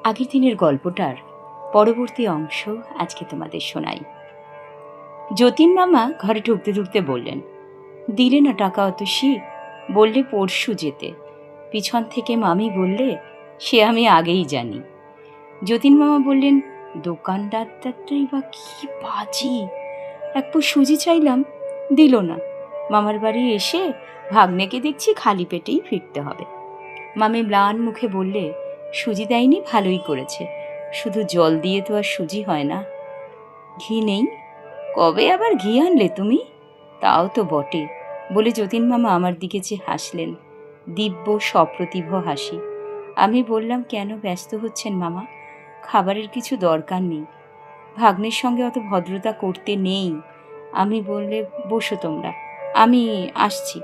আগের দিনের গল্পটার পরবর্তী অংশ আজকে তোমাদের শোনাই। যতীন মামা ঘরে ঢুকতে ঢুকতে বললেন, দিলে না টাকা অতসী? বললে পরশু যেতে। পিছন থেকে মামি বললে, সে আমি আগেই জানি। যতীন মামা বললেন, দোকানদারটাই বা কি বাজি! এক পো সুজি চাইলাম, দিল না। মামার বাড়ি এসে ভাগ্নেকে দেখছি খালি পেটেই ফিরতে হবে। মামি ম্লান মুখে বললে, সুজি দেয়নি, ভালোই করেছে, শুধু জল দিয়ে তো আর সুজি হয় না। ঘি নেই? কবে আবার ঘি আনলে তুমি? তাও তো বটে, বলে যতীন মামা আমার দিকে চেয়ে হাসলেন, দিব্য সপ্রতিভ হাসি। আমি বললাম, কেন ব্যস্ত হচ্ছেন মামা? খাবারের কিছু দরকার নেই, ভাগ্নের সঙ্গে অত ভদ্রতা করতে নেই। আমি বললে, বসো তোমরা, আমি আসছি,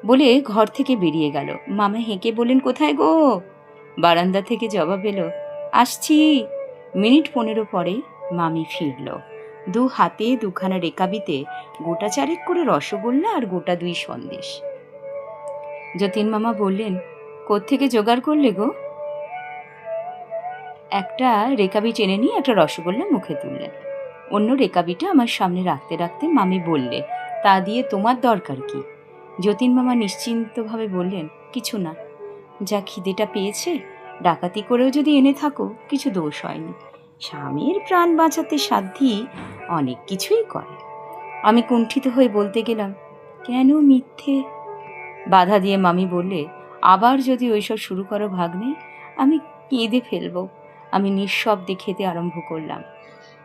বলে ঘর থেকে বেরিয়ে গেল। মামা হেঁকে বললেন, কোথায় গো? বারান্দা থেকে জবাব এলো, আসছি। মিনিট 15 পরে মামি ফিরল, দু হাতে দুখানা রেকাবিতে গোটা 4 করে রসগোল্লা আর গোটা 2 সন্দেশ। যতীন মামা বললেন, কোত্থেকে জোগাড় করলে গো? একটা রেকাবি টেনে নিয়ে একটা রসগোল্লা মুখে তুললেন। অন্য রেকাবিটা আমার সামনে রাখতে রাখতে মামি বললে, তা দিয়ে তোমার দরকার কি? যতীন মামা নিশ্চিন্তভাবে বললেন, কিছু না, যা খিদেটা পেয়েছে, ডাকাতি করেও যদি এনে থাকো কিছু দোষ হয়নি। স্বামীর প্রাণ বাঁচাতে সাধ্যি অনেক কিছুই করে। আমি কুণ্ঠিত হয়ে বলতে গেলাম, কেন মিথ্যে? বাধা দিয়ে মামি বললে, আবার যদি ওইসব শুরু করো ভাগ্নে, আমি কেঁদে ফেলবো। আমি নিঃশব্দে খেতে আরম্ভ করলাম।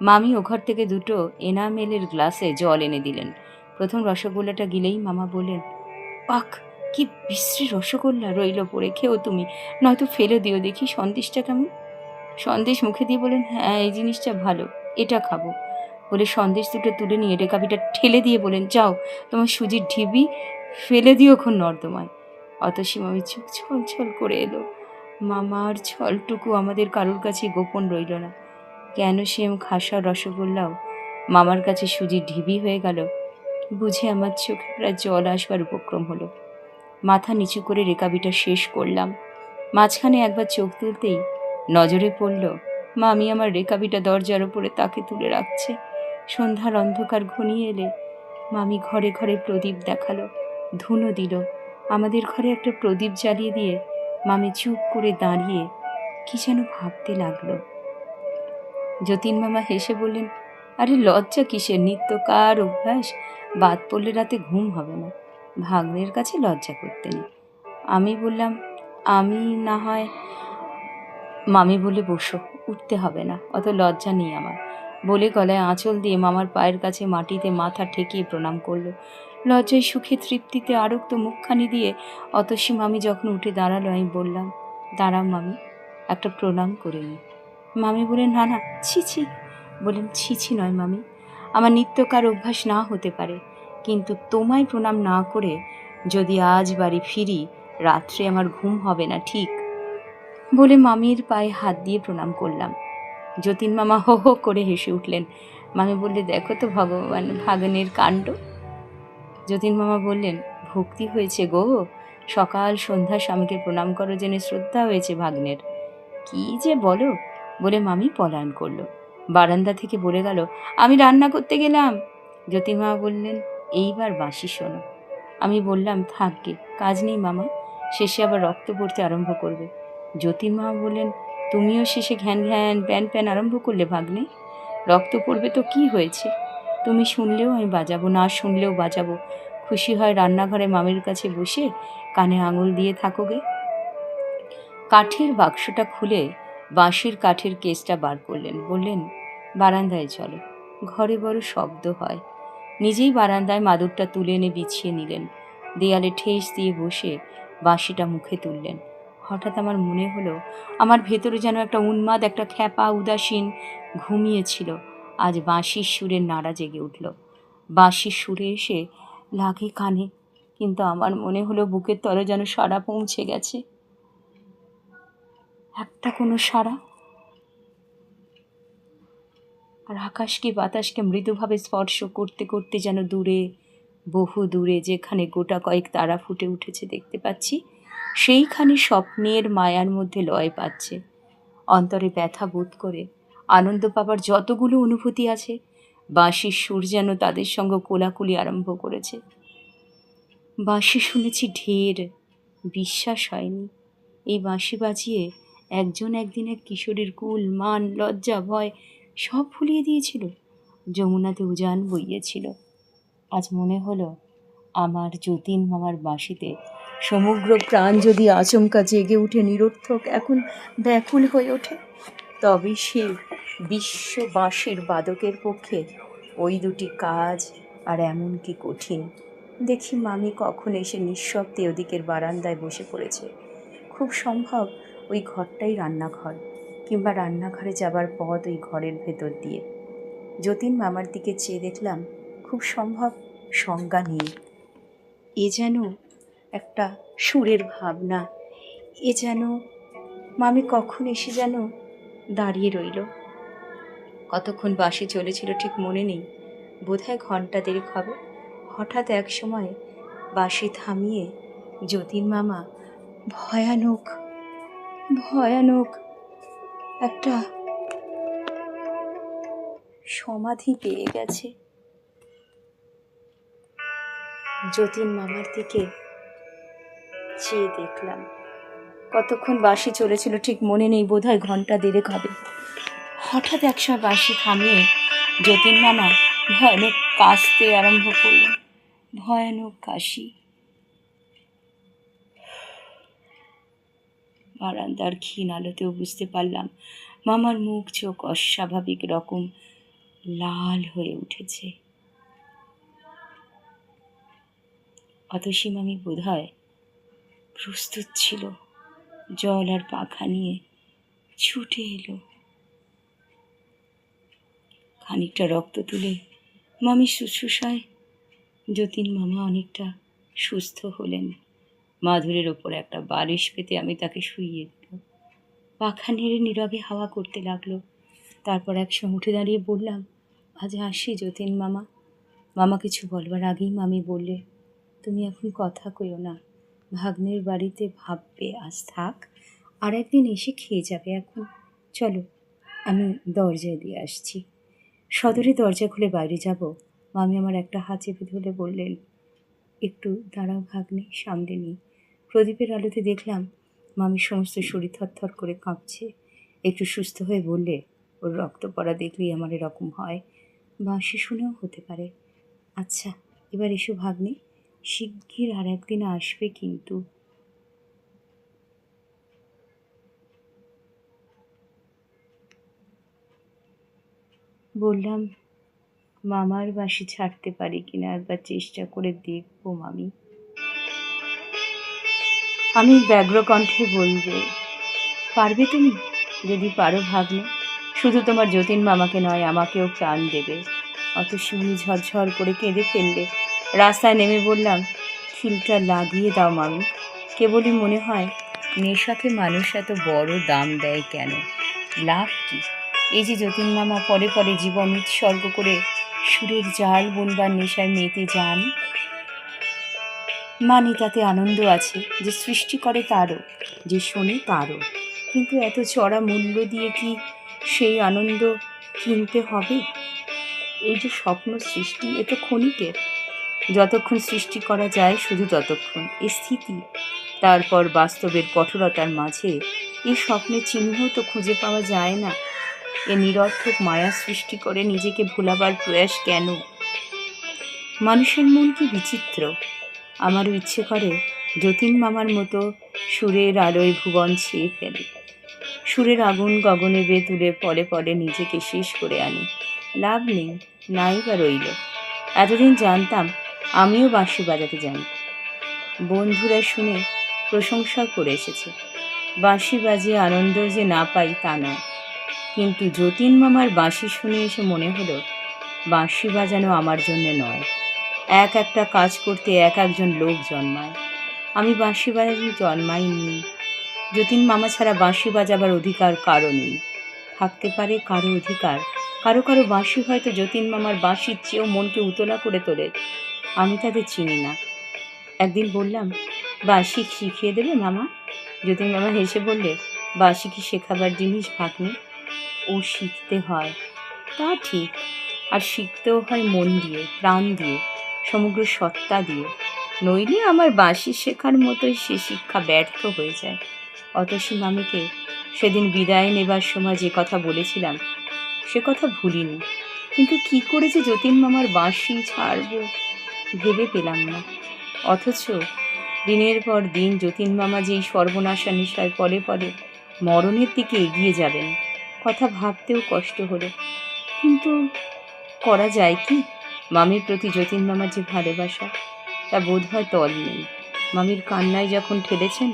মামি ও ঘর থেকে 2 এনামেলের গ্লাসে জল এনে দিলেন। প্রথম রসগোল্লাটা গিলেই মামা বললেন, পাক, কি বিশ্রী রসগোল্লা, রইল পড়ে, খেও তুমি, নয়তো ফেলে দিও দেখি। সন্দেশটা কেমন? সন্দেশ মুখে দিয়ে বলেন, হ্যাঁ এই জিনিসটা ভালো, এটা খাবো। বলে সন্দেশ 2 তুলে নিয়ে রেকাবিটা ঠেলে দিয়ে বলেন, যাও, তোমার সুজির ঢিবি ফেলে দিও খন নর্দমায়। অতসী মামি চোখ ছল ছল করে এলো। মামার ছলটুকু আমাদের কারোর কাছে গোপন রইল না। কেন সেম খাসা রসগোল্লাও মামার কাছে সুজির ঢিবি হয়ে গেল, বুঝে আমার চোখে প্রায় জল আসবার উপক্রম হলো। মাথা নিচু করে রেকাবিটা শেষ করলাম। মাঝখানে একবার চোখ তুলতেই নজরে পড়ল, মামি আমার রেকাবিটা দরজার ওপরে তাকে তুলে রাখছে। সন্ধ্যার অন্ধকার ঘনিয়ে এলে মামি ঘরে ঘরে প্রদীপ দেখালো, ধুনো দিল। আমাদের ঘরে একটা প্রদীপ জ্বালিয়ে দিয়ে মামি চুপ করে দাঁড়িয়ে কি যেন ভাবতে লাগলো। যতীন মামা হেসে বললেন, আরে লজ্জা কিসের, নিত্যকার অভ্যাস, বাদ পড়লে রাতে ঘুম হবে না, ভাগ্নের কাছে লজ্জা করতে নেই। আমি বললাম, আমি না হয়। মামি বলে, বসো, উঠতে হবে না, অত লজ্জা নেই আমার, বলে গলায় আঁচল দিয়ে মামার পায়ের কাছে মাটিতে মাথা ঠেকিয়ে প্রণাম করলো। লজ্জায় সুখে তৃপ্তিতে আরক্ত মুখখানি দিয়ে অতসী মামি যখন উঠে দাঁড়ালো, আমি বললাম, দাঁড়াও মামি, একটা প্রণাম করে নি। মামি বলেন, না না, ছি ছি। বলেন, ছি ছি নয় মামি, আমার নিত্যকার অভ্যাস না হতে পারে, কিন্তু তোমায় প্রণাম না করে যদি আজ বাড়ি ফিরি, রাত্রে আমার ঘুম হবে না ঠিক। বলে মামির পায়ে হাত দিয়ে প্রণাম করলাম। যতীন মামা হো হো করে হেসে উঠলেন। মামি বললে, দেখো তো ভগবান ভাগ্নের কাণ্ড। যতীন মামা বললেন, ভক্তি হয়েছে গো, সকাল সন্ধ্যা স্বামীকে প্রণাম করো জেনে শ্রদ্ধা হয়েছে ভাগ্নের। কি যে বলো, বলে মামি পলায়ন করলো। বারান্দা থেকে বলে গেল, আমি রান্না করতে গেলাম। যতীন মামা বললেন, এইবার বাঁশি শোনো। আমি বললাম, থাকবে, কাজ নেই মামা, শেষে আবার রক্ত পড়তে আরম্ভ করবে। যতীন মামা বললেন, তুমিও শেষে ঘ্যান ঘ্যান প্যান প্যান আরম্ভ করলে ভাগ্নে? রক্ত পড়বে তো কি হয়েছে, তুমি শুনলেও আমি বাজাবো, না শুনলেও বাজাবো, খুশি হয় রান্নাঘরে মামির কাছে বসে কানে আঙুল দিয়ে থাকোগে। কাঠের বাক্সটা খুলে বাঁশের কাঠের কেসটা বার করলেন, বললেন, বারান্দায় চলো, ঘরে বড় শব্দ হয়। নিজেই বারান্দায় মাদুরটা তুলে এনে বিছিয়ে নিলেন, দেয়ালে ঠেস দিয়ে বসে বাঁশিটা মুখে তুললেন। হঠাৎ আমার মনে হলো, আমার ভেতরে যেন একটা উন্মাদ, একটা খ্যাপা উদাসীন ঘুমিয়েছিল, আজ বাঁশির সুরের নাড়া জেগে উঠল। বাঁশির সুরে এসে লাগে কানে, কিন্তু আমার মনে হলো বুকের তলে যেন সাড়া পৌঁছে গেছে, একটা কোনো সাড়া। আর আকাশকে বাতাসকে মৃদুভাবে স্পর্শ করতে করতে যেন দূরে, বহু দূরে, যেখানে গোটা কয়েক তারা ফুটে উঠেছে দেখতে পাচ্ছি, সেইখানে স্বপ্নের মায়ার মধ্যে লয় পাচ্ছে। অন্তরে ব্যথা বোধ করে আনন্দ পাবার যতগুলো অনুভূতি আছে, বাঁশির সুর যেন তাদের সঙ্গে কোলাকুলি আরম্ভ করেছে। বাঁশি শুনেছি ঢের, বিশ্বাস হয়নি এই বাঁশি বাজিয়ে একজন একদিন এক কিশোরীর কুল, মান, লজ্জা, ভয় সব ভুলিয়ে দিয়েছিল, যমুনাতে উজান বইয়েছিল। আজ মনে হলো আমার যতীন মামার বাঁশিতে সমগ্র প্রাণ যদি আচমকা জেগে উঠে নিরর্থক এখন ব্যাকুল হয়ে ওঠে, তবে সে বিশ্ব বাঁশির বাদকের পক্ষে ওই দুটি কাজ আর এমন কি কঠিন। দেখি মামি কখন এসে নিঃশব্দে ওদিকের বারান্দায় বসে পড়েছে। খুব সম্ভব ওই ঘরটাই রান্নাঘর, কিংবা রান্নাঘরে যাবার পথ ওই ঘরের ভেতর দিয়ে। যতীন মামার দিকে চেয়ে দেখলাম খুব সম্ভব সংজ্ঞা নেই। এ যেন একটা সুরের ভাবনা, এ যেন মামি কখন এসে যেন দাঁড়িয়ে রইল। কতক্ষণ বাঁশি চলেছিল ঠিক মনে নেই, বোধহয় ঘন্টা দেড়েক হবে। হঠাৎ এক সময় বাঁশি থামিয়ে যতীন মামা ভয়ানক ভয়ানক একটা সমাধি পেয়ে গেছে। যতীন মামার দিকে চেয়ে দেখলাম, কতক্ষণ বাঁশি চলেছিল ঠিক মনে নেই, বোধহয় ঘন্টা দেড়েক হবে। হঠাৎ একসময় বাঁশি থামিয়ে যতীন মামা ভয়ানক কাশতে আরম্ভ করলেন, ভয়ানক কাশি। বারান্দার ক্ষীণ আলোতেও বুঝতে পারলাম মামার মুখ চোখ অস্বাভাবিক রকম লাল হয়ে উঠেছে। অতসী মামি বোধহয় প্রস্তুত ছিল, জল আর পাখা নিয়ে ছুটে এলো। খানিকটা রক্ত তুলে মামি শুশ্রূষায় যতীন মামা অনেকটা সুস্থ হলেন। মাধুরের ওপর একটা বালিশ পেতে আমি তাকে শুইয়ে দিলাম। পাখা নেড়ে নীরবে হাওয়া করতে লাগলো। তারপর একসঙ্গে উঠে দাঁড়িয়ে বললাম, আজ আসি যতীন মামা। মামা কিছু বলবার আগেই মামি বললে, তুমি এখন কথা কইও না, ভাগ্নের বাড়িতে ভাববে, আজ থাক, আর একদিন এসে খেয়ে যাবে। এখন চলো, আমি দরজায় দিয়ে আসছি। সদরে দরজা খুলে বাইরে যাব, মামি আমার একটা হাত চেপে ধরে বললেন, একটু দাঁড়াও ভাগ্নে, সামনে নিই। প্রদীপের আলোতে দেখলাম মামির সমস্ত শরীর থরথর করে কাঁপছে। একটু সুস্থ হয়ে বললে, ওর রক্ত পড়া দেখলেই আমার এরকম হয়, বাঁশি শুনেও হতে পারে। আচ্ছা, এবার এসো ভাগ্নে, শিগগির আর একদিন আসবে কিন্তু। বললাম, মামার বাঁশি ছাড়তে পারি কিনা একবার চেষ্টা করে দেখবো মামি। আমি ব্যগ্র কণ্ঠে বলবে, পারবে তুমি? যদি পারো ভাগ্নে, শুধু তোমার যতীন মামাকে নয়, আমাকেও প্রাণ দেবে। অত শুনি ঝরঝর করে কেঁদে ফেললে। রাস্তায় নেমে বললাম, খিলটা লাগিয়ে দাও মামি। কেবলই মনে হয় নেশাকে মানুষ এত বড় দাম দেয় কেন, লাভ কি? এই যে যতীন মামা পরে পরে জীবন উৎসর্গ করে সুরের জাল বুনবার নেশায় মেতে যান, মানে তাতে আনন্দ আছে, যে সৃষ্টি করে তারও, যে শোনে তারও। কিন্তু এত চড়া মূল্য দিয়ে কি সেই আনন্দ কিনতে হবে? এই যে স্বপ্ন সৃষ্টি, এ তো ক্ষণিকের, যতক্ষণ সৃষ্টি করা যায় শুধু ততক্ষণ এ স্থিতি। তারপর বাস্তবের কঠোরতার মাঝে এই স্বপ্নের চিহ্ন তো খুঁজে পাওয়া যায় না। এ নিরর্থক মায়া সৃষ্টি করে নিজেকে ভোলাবার প্রয়াস কেন? মানুষের মন কি বিচিত্র! আমারও ইচ্ছে করে যতীন মামার মতো সুরের আলোয় ভুবন ছেয়ে ফেলে, সুরের আগুন গগনে বেয়ে তুলে পলে পলে নিজেকে শেষ করে আনি। লাভ নেই, নাই বা রইল। এতদিন জানতাম আমিও বাঁশি বাজাতে জানি, বন্ধুরা শুনে প্রশংসা করে এসেছে। বাঁশি বাজিয়ে আনন্দ যে না পাই তা নয়, কিন্তু যতীন মামার বাঁশি শুনে এসে মনে হলো বাঁশি বাজানো আমার জন্যে নয়। এক একটা কাজ করতে এক একজন লোক জন্মায়, আমি বাঁশি বাজাতে জন্মাইনি। যতীন মামা ছাড়া বাঁশি বাজাবার অধিকার কারো নেই। থাকতে পারে কারো অধিকার, কারো কারো বাঁশি হয়তো যতীন মামার বাঁশির চেয়েও মনকে উতলা করে তোলে, আমি তাদের চিনি না। একদিন বললাম, বাঁশি শিখিয়ে দেবে মামা? যতীন মামা হেসে বললে, বাঁশি কি শেখাবার জিনিস ভাগ্নে? ও শিখতে হয়, তা ঠিক, আর শিখতেও হয় মন দিয়ে, প্রাণ দিয়ে, সমগ্র সত্তা দিয়ে। নইলে আমার বাঁশি শেখার মতোই সে শিক্ষা ব্যর্থ হয়ে যায়। অতসী মামিকে সেদিন বিদায় নেবার সময় যে কথা বলেছিলাম, সে কথা ভুলিনি, কিন্তু কি করে যে যতীন মামার বাঁশি ছাড়ব ভেবে পেলাম না। অথচ দিনের পর দিন যতীন মামা যেই সর্বনাশা নেশায় পলে পলে মরণের দিকে এগিয়ে যাবেন, কথা ভাবতেও কষ্ট হলো। কিন্তু করা যায় কি? মামির প্রতি যতীন মামার যে ভালোবাসা, তা বোধ হয় তল নেই। মামির কান্নায় যখন ঠেলেছেন,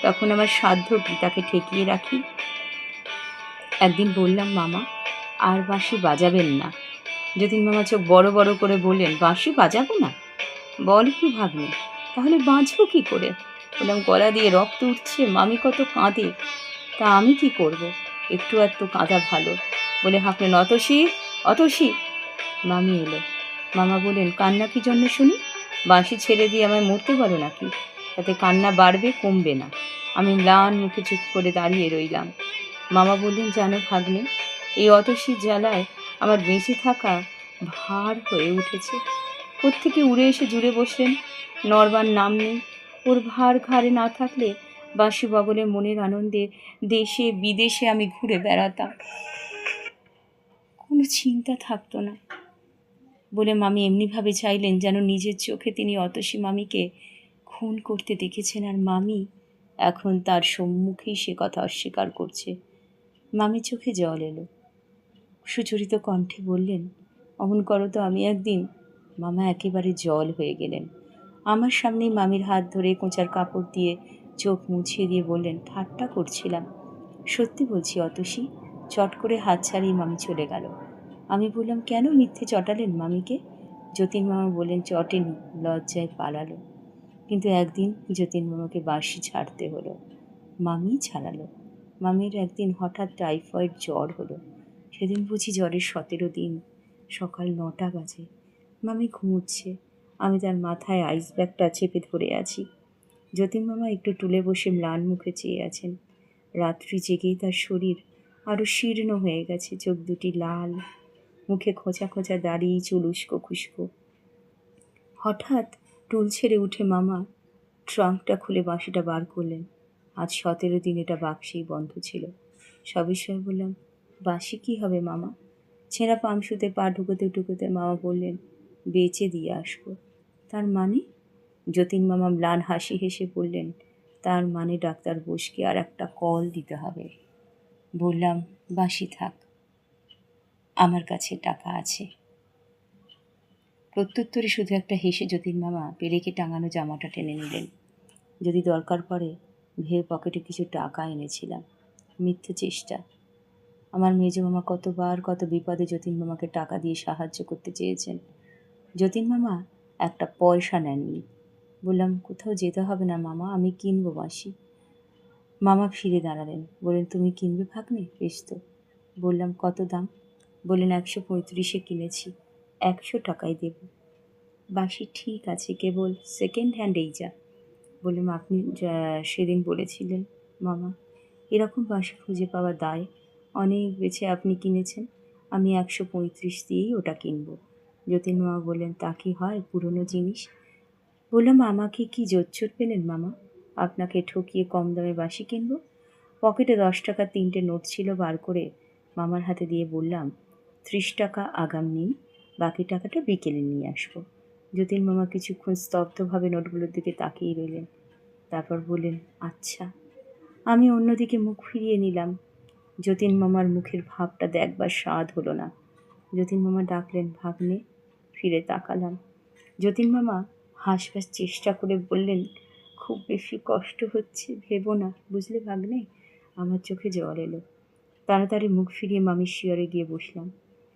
তখন আমার সাধ্য কি তাকে ঠেকিয়ে রাখি? একদিন বললাম, মামা আর বাঁশি বাজাবেন না। যতীন মামা চোখ বড় বড় করে বললেন, বাঁশি বাজাবো না? বল কি ভাগ্নে, তাহলে বাঁচবো কি করে? বললাম, গলা দিয়ে রক্ত উঠছে, মামি কত কাঁদে, তা আমি কি করব? একটু একটু কাঁদা ভালো। বলে হাঁকলেন, অতসী, অতসী। মামি এলো। মামা বললেন, কান্না কি জন্য শুনি? বাঁশি ছেড়ে দিয়ে আমায় মরতে বলো নাকি? তাতে কান্না বাড়বে, কমবে না। আমি ম্লান মুখে চুপ করে দাঁড়িয়ে রইলাম। মামা বললেন, জানো ভাগ্নে, এই অতসীর জ্বালায় আমার বেঁচে থাকা ভার হয়ে উঠেছে। কোত্থেকে উড়ে এসে জুড়ে বসলেন, নড়বার নাম নেই। ওর ভার ঘাড়ে না থাকলে বাঁশি বগলে মনের আনন্দে দেশে বিদেশে আমি ঘুরে বেড়াতাম, কোনো চিন্তা থাকতো না। বলে মামি এমনিভাবে চাইলেন যেন নিজের চোখে তিনি অতসী মামিকে খুন করতে দেখেছেন, আর মামি এখন তার সম্মুখেই সে কথা অস্বীকার করছে। মামির চোখে জল এলো। সুচরিত কণ্ঠে বললেন, অমন করো তো আমি একদিন। মামা একেবারে জল হয়ে গেলেন। আমার সামনেই মামির হাত ধরে কোঁচার কাপড় দিয়ে চোখ মুছিয়ে দিয়ে বললেন, ঠাট্টা করছিলাম, সত্যি বলছি অতসী। চট করে হাত ছাড়িয়ে মামি চলে গেল। আমি বললাম, কেন মিথ্যে চটালেন মামিকে? যতীন মামা বললেন, চটেনি, লজ্জায় পালালো। কিন্তু একদিন যতীন মামাকে বাঁশি ছাড়তে হলো, মামিই ছাড়ালো। মামির একদিন হঠাৎ টাইফয়েড জ্বর হলো। সেদিন বুঝি জ্বরের 17 দিন। সকাল 9টা বাজে। মামি ঘুমুচ্ছে, আমি তার মাথায় আইস ব্যাগটা চেপে ধরে আছি। যতীন মামা একটু টুলে বসে ম্লান মুখে চেয়ে আছেন। রাত্রি জেগেই তার শরীর আরও শীর্ণ হয়ে গেছে, চোখ দুটি লাল, মুখে খোঁচা খোঁচা দাড়ি, চুল উস্কো খুস্কো। হঠাৎ টুল ছেড়ে উঠে মামা ট্রাঙ্কটা খুলে বাঁশিটা বার করলেন। আজ 17 দিন এটা বাক্সেই বন্ধ ছিল। সবিস্ময়ে বললাম, বাঁশি কী হবে মামা? ছেঁড়া পামশুতে পা ঢুকোতে ঢুকোতে মামা বললেন, বেচে দিয়ে আসবো। তার মানে? যতীন মামা ম্লান হাসি হেসে বললেন, তার মানে ডাক্তার বোসকে আর একটা কল দিতে হবে। বললাম, বাঁশি থাক, আমার কাছে টাকা আছে। প্রত্যুত্তরে শুধু একটা হেসে যতীন মামা পেরেকে টাঙানো জামাটা টেনে নিলেন। যদি দরকার পড়ে, ভেবে পকেটে কিছু টাকা এনেছিলাম। মিথ্যে চেষ্টা। আমার মেজো মামা কতবার কত বিপদে যতীন মামাকে টাকা দিয়ে সাহায্য করতে চেয়েছেন। যতীন মামা একটা পয়সা নেননি। বললাম, কোথাও যেতে হবে না মামা, আমি কিনবো বাঁশি। মামা ফিরে দাঁড়ালেন, বললেন, তুমি কিনবে ভাগ্নে? বেশ তো। বললাম, কত দাম? বললেন, 135-এ কিনেছি, 100 টাকাই দেব। বাঁশি ঠিক আছে, কেবল সেকেন্ড হ্যান্ড এই যা। বললাম, আপনি সেদিন বলেছিলেন মামা, এরকম বাঁশি খুঁজে পাওয়া দায়, অনেক বেছে আপনি কিনেছেন, আমি 135 দিয়েই ওটা কিনব। যতীন মামা বললেন, তা কি হয়, পুরনো জিনিস। বললাম, আমাকে কি জোচ্চোর পেলেন মামা, আপনাকে ঠকিয়ে কম দামে বাঁশি কিনব? পকেটে 10 টাকার 3টে নোট ছিল, বার করে মামার হাতে দিয়ে বললাম, 30 টাকা আগাম নিন, বাকি টাকাটা বিকেলে নিয়ে আসবো। যতীন মামা কিছুক্ষণ স্তব্ধভাবে নোটগুলোর দিকে তাকিয়ে রইলেন। তারপর বললেন, আচ্ছা। আমি অন্যদিকে মুখ ফিরিয়ে নিলাম। যতীন মামার মুখের ভাবটা দেখবার স্বাদ হলো না। যতীন মামা ডাকলেন, ভাগ্নে। ফিরে তাকালাম। যতীন মামা হাসবার চেষ্টা করে বললেন, খুব বেশি কষ্ট হচ্ছে, ভেবো না, বুঝলে ভাগ্নে। আমার চোখে জল এলো। তাড়াতাড়ি মুখ ফিরিয়ে মামির শিয়রে গিয়ে বসলাম।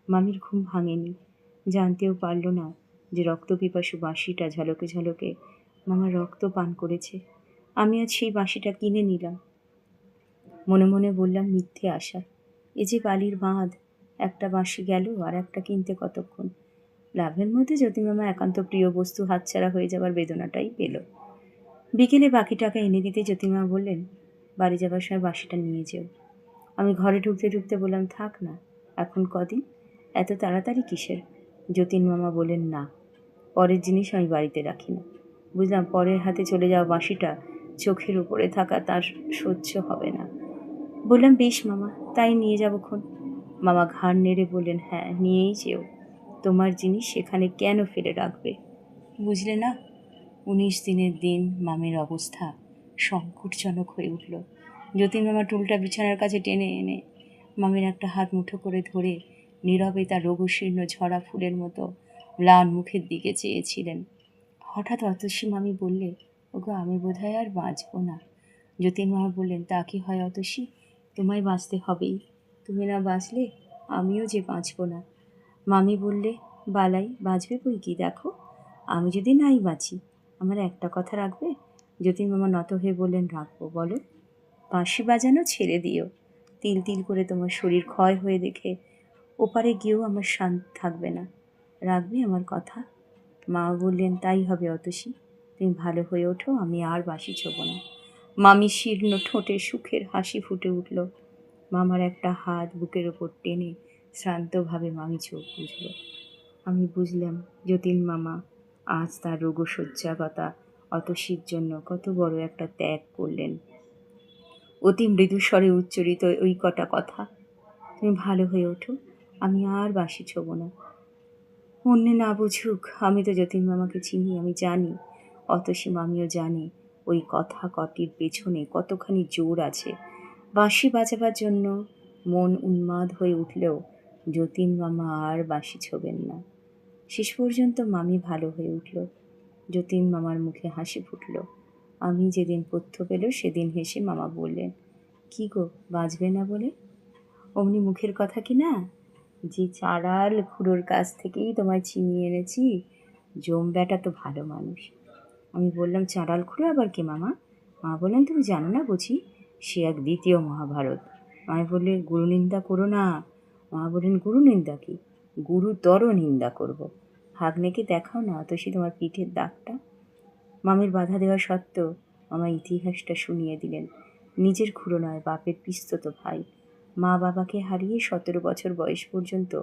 মামির ঘুম ভাঙেনি, জানতেও পারল না যে রক্তপিপাসু বাঁশিটা ঝলকে ঝলকে মামার রক্ত পান করেছে। আমি আজ সেই বাঁশিটা কিনে নিলাম। মনে মনে বললাম, মিথ্যে আশা, এ যে বালির বাঁধ, একটা বাঁশি গেল, আর একটা কিনতে কতক্ষণ। লাভের মধ্যে যতীন মামা একান্ত প্রিয় বস্তু হাতছাড়া হয়ে যাবার বেদনাটাই পেল। বিকেলে বাকি টাকা এনে দিতে যতীন মামা বললেন, বাড়ি যাবার সময় বাসিটা নিয়ে যেও। আমি ঘরে ঢুকতে ঢুকতে বললাম, থাক না, এখন কদিন, এত তাড়াতাড়ি কিসের? যতীন মামা বলেন, না, পরের জিনিস আমি বাড়িতে রাখি না। বুঝলাম পরের হাতে চলে যাওয়া বাঁশিটা চোখের উপরে থাকা তার সহ্য হবে না। বললাম, বেশ মামা, তাই নিয়ে যাবক্ষণ। মামা ঘাড় নেড়ে বললেন, হ্যাঁ, নিয়েই যেও। তোমার জিনিস সেখানে কেন ফেলে রাখবে? বুঝলে না? 19 দিনের দিন মামির অবস্থা সংকটজনক হয়ে উঠল। যতীন মামা টুলটা বিছানার কাছে টেনে এনে মামির একটা হাত মুঠো করে ধরে নীরবে তার রোগশীর্ণ ঝরা ফুলের মতো ম্লান মুখের দিকে চেয়েছিলেন। হঠাৎ অতসী মামি বললে, ওগো, আমি বোধহয় আর বাঁচব না। যতীন মামা বললেন, তা কি হয় অতসী, তোমায় বাঁচতে হবেই। তুমি না বাঁচলে আমিও যে বাঁচব না। মামি বললে, বালাই, বাঁচবে বই কি, দেখো, আমি যদি নাই বাঁচি, আমার একটা কথা রাখবে? যতীন মামা নত হয়ে বললেন, রাখবো, বলো। বাঁশি বাজানো ছেড়ে দিও। তিল তিল করে তোমার শরীর ক্ষয় হয়ে দেখে ওপারে গিয়েও আমার শান্ত থাকবে না। রাখবে আমার কথা? মা বললেন, তাই হবে অতসী, তুমি ভালো হয়ে ওঠো, আমি আর বাঁশি ছোব না। মামি শীর্ণ ঠোঁটে সুখের হাসি ফুটে উঠল। মামার একটা হাত বুকের ওপর টেনে শ্রান্তভাবে মামি চোখ বুঝল। আমি বুঝলাম যতীন মামা আজ তার রোগশয্যাগতা অতসীর জন্য কত বড় একটা ত্যাগ করলেন। অতি মৃদুস্বরে উচ্চারিত ওই কটা কথা, তুমি ভালো হয়ে ওঠো, আমি আর বাঁশি ছোব না। অন্যে না বুঝুক, আমি তো যতীন মামাকে চিনি, আমি জানি, অতসী মামিও জানে ওই কথা কটির পেছনে কতখানি জোর আছে। বাঁশি বাজাবার জন্য মন উন্মাদ হয়ে উঠলেও যতীন মামা আর বাঁশি ছোবেন না। শেষ পর্যন্ত মামি ভালো হয়ে উঠল। যতীন মামার মুখে হাসি ফুটল। আমি যেদিন পথ্য পেল সেদিন হেসে মামা বললেন, কি গো, বাঁচবে না বলে? অমনি মুখের কথা কি না, যে চাড়াল খুড়োর কাছ থেকেই তোমায় ছিনিয়ে এনেছি, জম বেটা তো ভালো মানুষ। আমি বললাম, চাড়াল খুড়ো আবার কে মামা? মা বললেন, তুমি জানো না বুঝি, সে এক দ্বিতীয় মহাভারত। আমি বললে, গুরু নিন্দা করো না। মা বললেন, গুরু নিন্দা কি, গুরুতর নিন্দা করব। ভাগ্নেকে দেখাও না অতসী তোমার পিঠের দাগটা। মামির বাধা দেওয়া সত্ত্বেও মামা ইতিহাসটা শুনিয়ে দিলেন। নিজের খুড়ো নয়, বাপের পিস্তত ভাই। মা বাবাকে হারিয়ে 17 বছর বয়স পর্যন্ত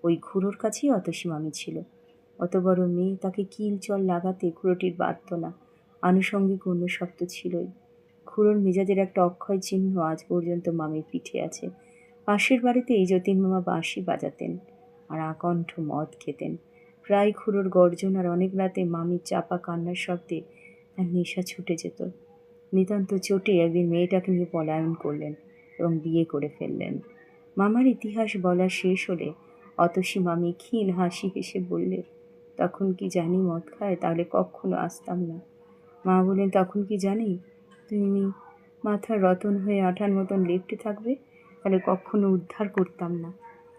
ওই খুড়োর কাছেই অতসী মামি ছিল। অত বড় মেয়ে, তাকে কিল চল লাগাতে খুড়োটির বাধ্য না, আনুষঙ্গিক অন্য শব্দ ছিলই। খুড়োর মেজাজের একটা অক্ষয় চিহ্ন আজ পর্যন্ত মামির পিঠে আছে। পাশের বাড়িতে এই যতীন মামা বাঁশি বাজাতেন আর আকণ্ঠ মদ খেতেন। প্রায় খুড়োর গর্জন আর অনেক রাতে মামির চাপা কান্নার শব্দে তার নেশা ছুটে যেত। নিতান্ত চোটে একদিন মেয়েটাকে নিয়ে পলায়ন করলেন এবং বিয়ে করে ফেললেন। মামার ইতিহাস বলা শেষ হলে অতসী মামি ক্ষীণ হাসি হেসে বললে, তখন কি জানি মদ খায়, তাহলে কখনো আসতাম না। মা বললেন, তখন কি জানি তুমি মাথার রতন হয়ে আঠার মতন লেপ্টে থাকবে, তাহলে কখনো উদ্ধার করতাম না।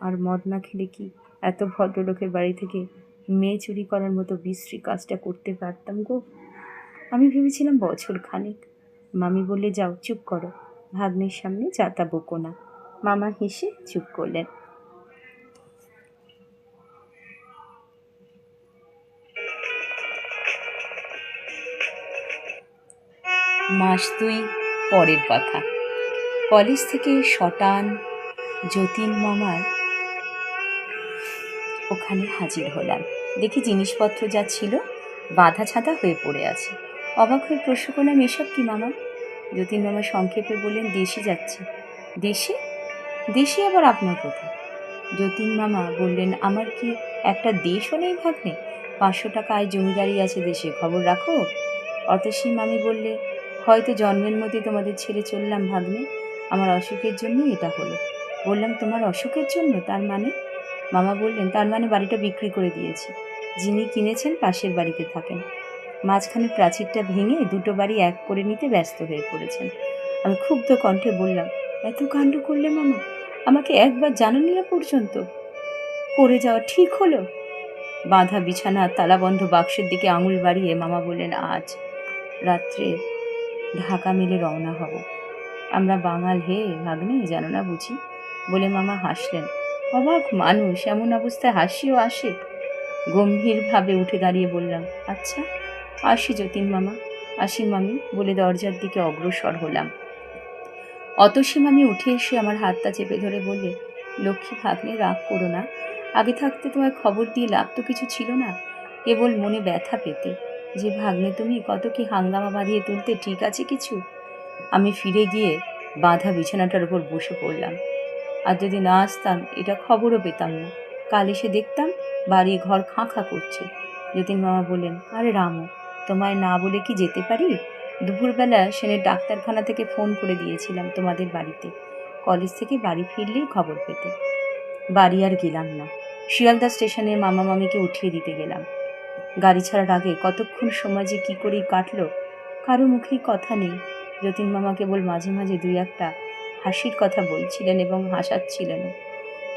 আর মদ না খেলে কি এত ভদ্রলোকের বাড়ি থেকে মেয়ে চুরি করার মতো বিশ্রী কাজটা করতে পারতাম গো? আমি ভেবেছিলাম বছর খানেক। মামি বললে, যাও, চুপ করো, ভাগ্নের সামনে যাতা বকো না। মামা হেসে চুপ করলেন। মাস 2 পরের কথা। কলেজ থেকে শটান যতীন মামার ওখানে হাজির হলাম। দেখি জিনিসপত্র যা ছিল বাঁধা ছাঁধা হয়ে পড়ে আছে। অবাক হয়ে প্রশ্ন করলাম, এসব কি মামা? যতীন মামা সংক্ষেপে বললেন, দেশে যাচ্ছি। দেশে? দেশে আবার আপনার কোথায়? যতীন মামা বললেন, আমার কি একটা দেশও নেই ভাগ্নে? 500 টাকা আয় জমিদারি আছে দেশে, খবর রাখো। অতসী মামি বললে, হয়তো জন্মের মধ্যে তোমাদের ছেড়ে চললাম ভাগ্নে, আমার অসুখের জন্যই এটা হলো। বললাম, তোমার অসুখের জন্য? তার মানে? মামা বললেন, তার মানে বাড়িটা বিক্রি করে দিয়েছি। যিনি কিনেছেন পাশের বাড়িতে থাকেন। মাঝখানে প্রাচীরটা ভেঙে দুটো বাড়ি এক করে নিতে ব্যস্ত হয়ে পড়েছেন। আমি ক্ষুব্ধ কণ্ঠে বললাম, এত কাণ্ড করলে মামা, আমাকে একবার জানানি না পর্যন্ত? করে যাওয়া ঠিক হলো? বাঁধা বিছানা তালাবন্ধ বাক্সের দিকে আঙুল বাড়িয়ে মামা বললেন, আজ রাত্রে ঢাকা মেলে রওনা হব। আমরা বাঙাল হে ভাগ্নে, জানো না বুঝি? বলে মামা হাসলেন। অবাক মানুষ, এমন অবস্থায় হাসিও আসে। গম্ভীরভাবে উঠে দাঁড়িয়ে বললাম, আচ্ছা, আসি যতীন মামা, আসি মামি, বলে দরজার দিকে অগ্রসর হলাম। অতসীম আমি উঠে এসে আমার হাতটা চেপে ধরে বললে, লক্ষ্মী ভাগ্নে, রাগ করো না। আগে থাকতে তোমায় খবর দিয়ে লাভ তো কিছু ছিল না, কেবল মনে ব্যথা পেতে যে ভাগ্নে তুমি কত কি হাঙ্গামা বাঁধিয়ে তুলতে। ঠিক আছে কিছু? আমি ফিরে গিয়ে বাঁধা বিছানাটার উপর বসে পড়লাম। আর যদি না আসতাম এটা খবরও পেতাম না। কাল এসে দেখতাম বাড়ি ঘর খাঁ খাঁ করছে। যতীন মামা বললেন, আরে রামু, তোমায় না বলে কি যেতে পারি? দুপুরবেলা সেনের ডাক্তারখানা থেকে ফোন করে দিয়েছিলাম তোমাদের বাড়িতে, কলেজ থেকে বাড়ি ফিরলেই খবর পেতে। বাড়ি আর গেলাম না। শিয়ালদা স্টেশনে মামা মামিকে উঠিয়ে দিতে গেলাম। গাড়ি ছাড়ার আগে কতক্ষণ সময় যে কী করেই কাটলো, কারো মুখেই কথা নেই। যতীন মামা কেবল মাঝে মাঝে দুই একটা হাসির কথা বলছিলেন এবং হাসাচ্ছিলেন,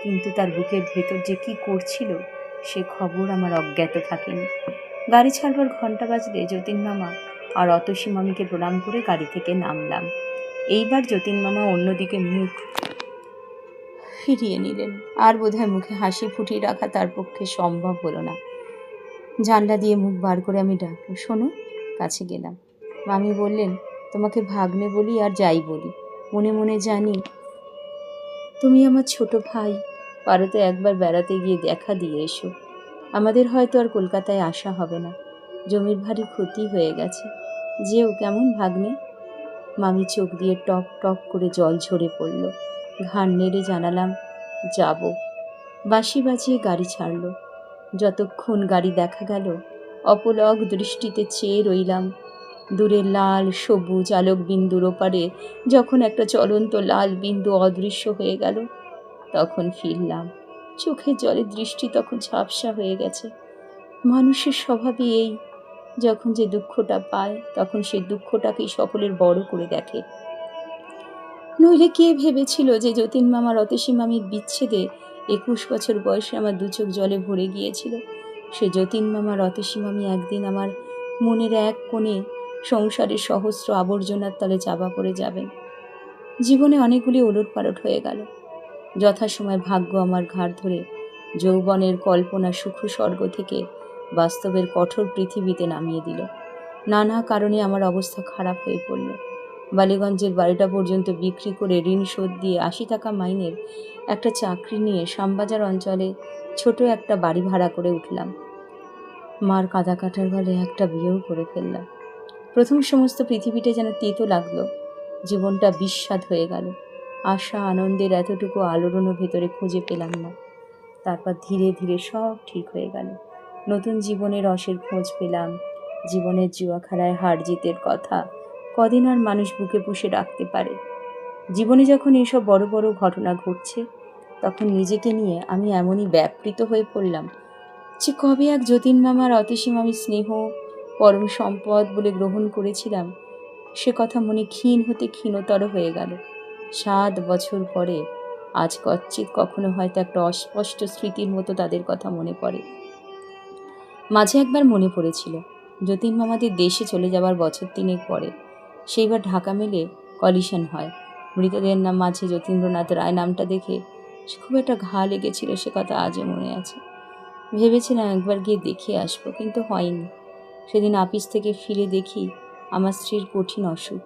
কিন্তু তার বুকের ভেতর যে কি করছিল সে খবর আমার অজ্ঞাত থাকেনি। গাড়ি ছাড়বার ঘন্টা বাজলে যতীন মামা আর অতসী মামিকে প্রণাম করে গাড়ি থেকে নামলাম। এইবার যতীন মামা অন্যদিকে মুখ ফিরিয়ে নিলেন। আর বোধহয় মুখে হাসি ফুটিয়ে রাখা তার পক্ষে সম্ভব হলো না। জানলা দিয়ে মুখ বার করে আমি ডাকলাম, শোনো। কাছে গেলাম। মামি বললেন, তোমাকে ভাগ্নে বলি আর যাই বলি, মনে মনে জানি তুমি আমার ছোট ভাই। পারো তো একবার বেড়াতে গিয়ে দেখা দিয়ে এসো। আমাদের হয়তো আর কলকাতায় আসা হবে না, জমির ভারী ক্ষতি হয়ে গেছে। যেও কেমন ভাগ্নে? মামি চোখ দিয়ে টপ টপ করে জল ঝরে পড়ল। ঘাড় নেড়ে জানালাম, যাব। বাঁশি বাজিয়ে গাড়ি ছাড়ল। যতক্ষণ গাড়ি দেখা গেল অপলক দৃষ্টিতে চেয়ে রইলাম। দূরে লাল সবুজ আলোক বিন্দুর ওপারে যখন একটা চলন্ত লাল বিন্দু অদৃশ্য হয়ে গেল, তখন ফিরলাম। চোখের জলে দৃষ্টি তখন ঝাপসা হয়ে গেছে। মানুষের স্বভাবই এই, যখন যে দুঃখটা পায় তখন সেই দুঃখটাকেই সকলের বড় করে দেখে। নইলে কে ভেবেছিল যে যতীন মামার অতসী মামির বিচ্ছেদে 21 বছর বয়সে আমার দু চোখ জলে ভরে গিয়েছিল। সে যতীন মামার অতসী মামি একদিন আমার মনের এক কোণে সংসারের সহস্র আবর্জনার তলে চাপা পড়ে যাবেন। জীবনে অনেকগুলি ওলটপালট হয়ে গেল। যথাসময় ভাগ্য আমার ঘাড় ধরে যৌবনের কল্পনা সুখ স্বর্গ থেকে বাস্তবের কঠোর পৃথিবীতে নামিয়ে দিল। নানা কারণে আমার অবস্থা খারাপ হয়ে পড়ল। বালিগঞ্জের বাড়িটা পর্যন্ত বিক্রি করে ঋণ শোধ দিয়ে 80 টাকা মাইনের একটা চাকরি নিয়ে শ্যামবাজার অঞ্চলে ছোট একটা বাড়ি ভাড়া করে উঠলাম। মার কাঁদা কাটার বলে একটা বিয়েও করে ফেললাম। প্রথম সমস্ত পৃথিবীটা যেন তেতো লাগলো। জীবনটা বিস্বাদ হয়ে গেল। আশা আনন্দের এতটুকু আলোড়নও ভেতরে খুঁজে পেলাম না। তারপর ধীরে ধীরে সব ঠিক হয়ে গেল। নতুন জীবনের রসের খোঁজ পেলাম। জীবনের জুয়া খেলায় হার জিতের কথা কদিন আর মানুষ বুকে পুষে রাখতে পারে? জীবনে যখন এইসব বড় বড় ঘটনা ঘটছে, তখন নিজেকে নিয়ে আমি এমনই ব্যাপৃত হয়ে পড়লাম যে কবে এক যতীন মামার অতসী মামির স্নেহ পরম সম্পদ বলে গ্রহণ করেছিলাম, সে কথা মনে ক্ষীণ হতে ক্ষীণতর হয়ে গেল। 7 বছর পরে আজ কচ্ছিৎ কখনো হয়তো একটা অস্পষ্ট স্মৃতির মতো তাদের কথা মনে পড়ে। মাঝে একবার মনে পড়েছিল, যতীন মামাদের দেশে চলে যাবার বছর 3 পরে সেইবার ঢাকা মেলে কলিশন হয়। মৃতদের নাম মাঝে যতীন্দ্রনাথ রায় নামটা দেখে খুব একটা ঘা লেগেছিল, সে কথা আজও মনে আছে। ভেবেছিলাম একবার গিয়ে দেখে আসবো, কিন্তু হয়নি। সেদিন আপিস থেকে ফিরে দেখি আমার স্ত্রীর কঠিন অসুখ।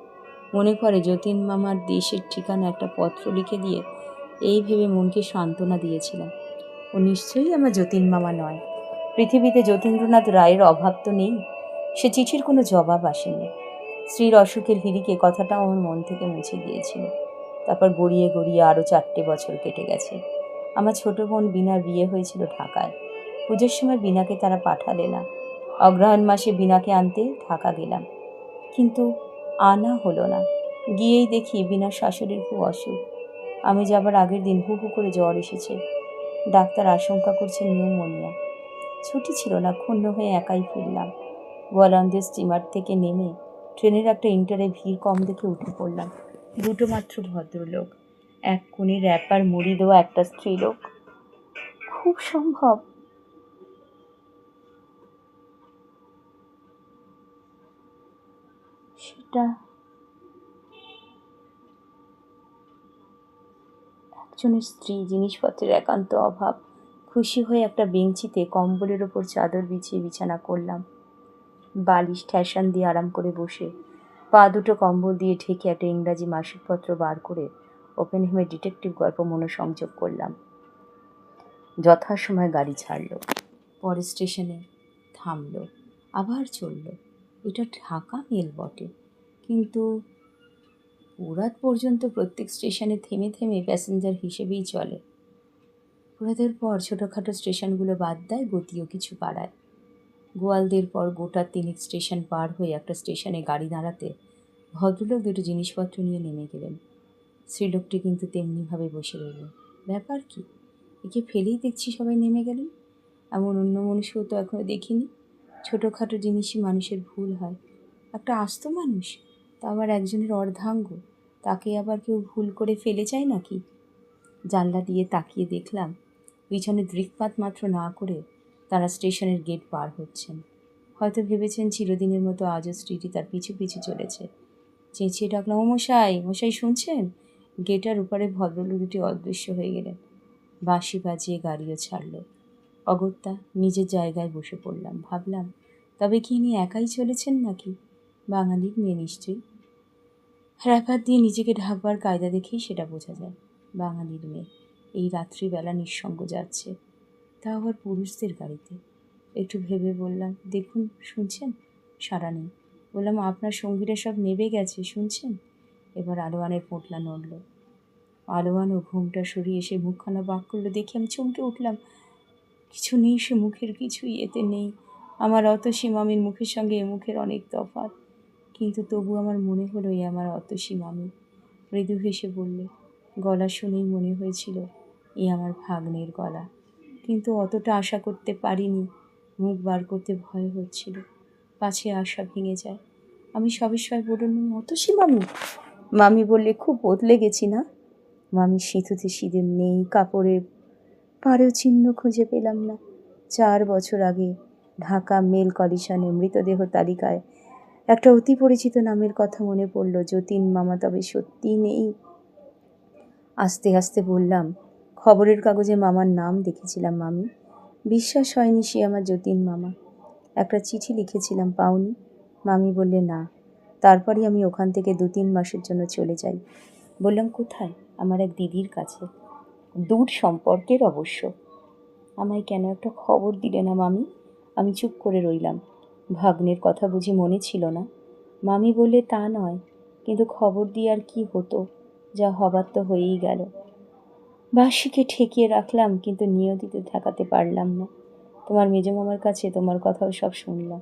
মনে পড়ে যতীন মামার দেশের ঠিকানা একটা পত্র লিখে দিয়ে এই ভেবে মনকে সান্ত্বনা দিয়েছিলাম, ও নিশ্চয়ই আমার যতীন মামা নয়। পৃথিবীতে যতীন্দ্রনাথ রায়ের অভাব তো নেই। সে চিঠির কোনো জবাব আসেনি। স্ত্রীর অসুখের হিড়িকে কথাটাও আমার মন থেকে মুছে গিয়েছিল। তারপর গড়িয়ে গড়িয়ে আরও 4টে বছর কেটে গেছে। আমার ছোট বোন বিনার বিয়ে হয়েছিল ঢাকায়। পুজোর সময় বিনাকে তারা পাঠালে না। অগ্রহায়ণ মাসে বিনাকে আনতে ঢাকা গেলাম, কিন্তু আনা হলো না। গিয়েই দেখি বিনার শাশুড়ির খুব অসুখ। আমি যাবার আগের দিন হু হু করে জ্বর এসেছে। ডাক্তার আশঙ্কা করছে নিউমোনিয়া। ছুটি ছিল না, ক্ষুণ্ণ হয়ে একাই ফিরলাম। গোয়ালন্দের স্টিমার থেকে নেমে ট্রেনের একটা ইন্টারে ভিড় কম দেখে উঠে পড়লাম। 2টো মাত্র ভদ্রলোক, এক কোণে র্যাপার মুড়ি দেওয়া একটা স্ত্রীলোক। খুব সম্ভব সেটা একজনের স্ত্রী। জিনিসপত্রের একান্ত অভাব। খুশি হয়ে একটা বেঞ্চিতে কম্বলের ওপর চাদর বিছিয়ে বিছানা করলাম। বালিশ ঠ্যাসান দিয়ে আরাম করে বসে পা দুটো কম্বল দিয়ে ঢেকে একটা ইংরাজি মাসিকপত্র বার করে ওপেন হেমে ডিটেকটিভ গল্প মনোসংযোগ করলাম। যথাসময়ে গাড়ি ছাড়ল, পরে স্টেশনে থামল, আবার চলল। এটা ঢাকা মেল বটে, কিন্তু পুরাত পর্যন্ত প্রত্যেক স্টেশনে থেমে থেমে প্যাসেঞ্জার হিসেবেই চলে। পুরাতের পর ছোটোখাটো স্টেশনগুলো বাদ দেয়, গতিও কিছু বাড়ায়। গোয়ালদের পর গোটা 3 স্টেশন পার হয়ে একটা স্টেশনে গাড়ি দাঁড়াতে ভদ্রলোক দুটো জিনিসপত্র নিয়ে নেমে গেলেন। স্ত্রীলোকটি কিন্তু তেমনিভাবে বসে রইলেন। ব্যাপার কি? একে ফেলেই দেখছি সবাই নেমে গেলেন। এমন অন্য মনুষ্যও তো এখনো দেখিনি। ছোটোখাটো জিনিসই মানুষের ভুল হয়। একটা আস্ত মানুষ, তা আবার একজনের অর্ধাঙ্গ, তাকে আবার কেউ ভুল করে ফেলে যায় নাকি? জানলা দিয়ে তাকিয়ে দেখলাম পিছনে দৃকপাত মাত্র না করে তারা স্টেশনের গেট পার হচ্ছেন। হয়তো ভেবেছেন চিরদিনের মতো আজও স্ত্রীটি তার পিছু পিছু চলেছে। চেঁচিয়ে ডাকলাম, ও মশাই, মশাই শুনছেন? গেটার উপরে ভদ্রলোক দুটি অদৃশ্য হয়ে গেলেন। বাঁশি বাজিয়ে গাড়িও ছাড়ল। অগত্যা নিজের জায়গায় বসে পড়লাম। ভাবলাম, তবে কি ইনি একাই চলেছেন নাকি? বাঙালির মেয়ে নিশ্চয়ই। র্যাপার দিয়ে নিজেকে ঢাকবার কায়দা দেখেই সেটা বোঝা যায়। বাঙালির মেয়ে এই রাত্রিবেলা নিঃসঙ্গ যাচ্ছে, তা আবার পুরুষদের গাড়িতে। একটু ভেবে বললাম, দেখুন, শুনছেন? সাড়া নেই। বললাম, আপনার সঙ্গীরা সব নেবে গেছে, শুনছেন? এবার আলোয়ানের পোঁটলা নড়ল। আলোয়ান ও ঘুমটা সরিয়ে এসে মুখখানা বাঁক করলো দেখে আমি চমকে উঠলাম। কিছু নেই, সে মুখের কিছুই এতে নেই। আমার অতসী মামির মুখের সঙ্গে এ মুখের অনেক তফাৎ, কিন্তু তবু আমার মনে হলো এ আমার অতসী মামি। মৃদু হেসে বললে, গলা শুনেই মনে হয়েছিল এ আমার ভাগ্নের গলা, কিন্তু অতটা আশা করতে পারিনি। মুখ বার করতে ভয় হচ্ছিল, পাছে আশা ভেঙে যায়। আমি সবিস্ময় বললাম, অতসী মামি? মামি বললে, খুব বদলে গেছি না? মামি সিঁথুতে সিঁদুর নেই, কাপড়ে পাড়েও চিহ্ন খুঁজে পেলাম না। 4 বছর আগে ঢাকা মেল কলিশনে মৃতদেহ তালিকায় একটা অতি পরিচিত নামের কথা মনে পড়ল, যতীন মামা। তবে সত্যি নেই। আস্তে আস্তে বললাম, খবরের কাগজে মামার নাম দেখেছিলাম মামি। বিশ্বাস হয়নি সে আমার যতীন মামা। একটা চিঠি লিখেছিলাম, পাওনি? মামি বললে, না। তারপরই আমি ওখান থেকে 2-3 মাসের জন্য চলে যাই। বললাম, কোথায়? আমার এক দিদির কাছে, দূর সম্পর্কের অবশ্য। আমায় কেন একটা খবর দিলে না মামি? আমি চুপ করে রইলাম। ভাগ্নের কথা বুঝি মনে ছিল না? মামি বললে, তা নয়, কিন্তু খবর দিয়ে আর কি হতো, যা হবার তো হয়েই গেল। বাঁশিকে ঠেকিয়ে রাখলাম, কিন্তু নিয়তিতে ঠেকাতে পারলাম না। তোমার মেজমামার কাছে তোমার কথাও সব শুনলাম।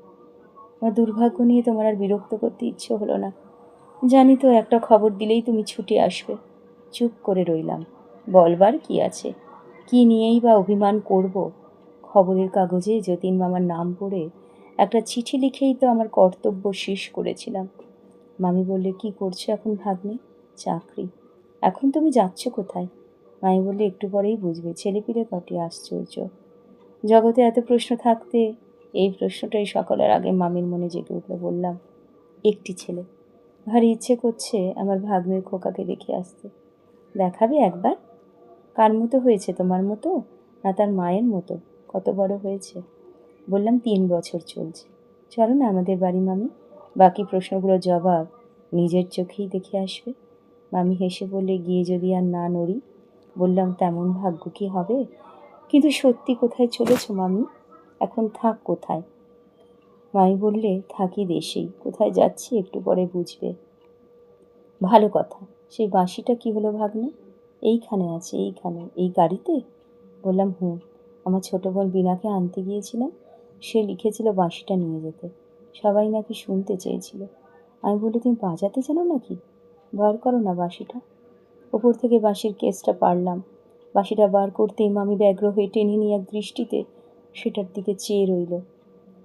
আমার দুর্ভাগ্য নিয়ে তোমার আর বিরক্ত করতে ইচ্ছে হলো না। জানি তো একটা খবর দিলেই তুমি ছুটে আসবে। চুপ করে রইলাম। বলবার কি আছে? কি নিয়েই বা অভিমান করব? খবরের কাগজে যতীন মামার নাম পড়ে একটা চিঠি লিখেই তো আমার কর্তব্য শেষ করেছিলাম। মামি বললে, কি করছো এখন ভাগ্নে? চাকরি। এখন তুমি যাচ্ছ কোথায়? মামি বললে, একটু পরেই বুঝবে। ছেলেপিলে কটি, আশ্চর্য। জগতে এত প্রশ্ন থাকতে এই প্রশ্নটাই সকলের আগে মামির মনে জেগে উঠল। বললাম, একটি ছেলে। ভারী ইচ্ছে করছে আমার ভাগ্নের খোকাকে দেখে আসতে। দেখাবে একবার? কার মতো হয়েছে, তোমার মতো না তার মায়ের মতো? কত বড় হয়েছে? বললাম, 3 বছর চলছে। চলো না আমাদের বাড়ি মামি, বাকি প্রশ্নগুলোর জবাব নিজের চোখেই দেখে আসবে। মামি হেসে বললে, গিয়ে যদি আর না নড়ি? বললাম, তেমন ভাগ্য কি হবে? কিন্তু সত্যি কোথায় চলেছ মামি? এখন থাক কোথায়? মামি বললে, থাকি দেশেই। কোথায় যাচ্ছি একটু পরে বুঝবে। ভালো কথা। সেই বাঁশিটা কি হলো ভাগ্নে? এইখানে আছে, এইখানে, এই গাড়িতে? বললাম, হুম। আমার ছোটো বোন বিনাকে আনতে গিয়েছিলাম, সে লিখেছিল বাঁশিটা নিয়ে যেতে। সবাই নাকি শুনতে চেয়েছিল। আমি বলি, তুমি বাজাতে জানো নাকি? বার করো না বাঁশিটা। ওপর থেকে বাঁশির কেসটা পারলাম। বাঁশিটা বার করতেই মামি ব্যগ্র হয়ে টেনে নিয়ে এক দৃষ্টিতে সেটার দিকে চেয়ে রইল।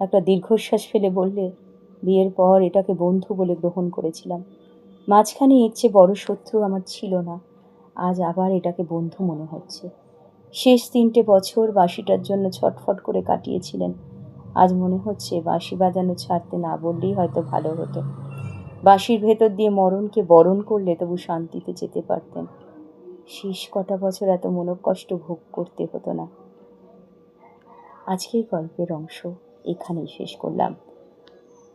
একটা দীর্ঘশ্বাস ফেলে বললে, বিয়ের পর এটাকে বন্ধু বলে গ্রহণ করেছিলাম। মাঝখানে এর চেয়ে বড় শত্রু আমার ছিল না। আজ আবার এটাকে বন্ধু মনে হচ্ছে। শেষ 3টে বছর বাঁশিটার জন্য ছটফট করে কাটিয়েছিলেন। আজ মনে হচ্ছে বাঁশি বাজানো ছাড়তে না বললেই হয়তো ভালো হতো। বাঁশির ভেতর দিয়ে মরণকে বরণ করলে তবু শান্তিতে যেতে পারতেন। শেষ কটা বছর এত মনোকষ্ট ভোগ করতে হতো না। আজকের গল্পের অংশ এখানেই শেষ করলাম।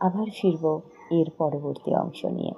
আবার ফিরব এর পরবর্তী অংশ নিয়ে।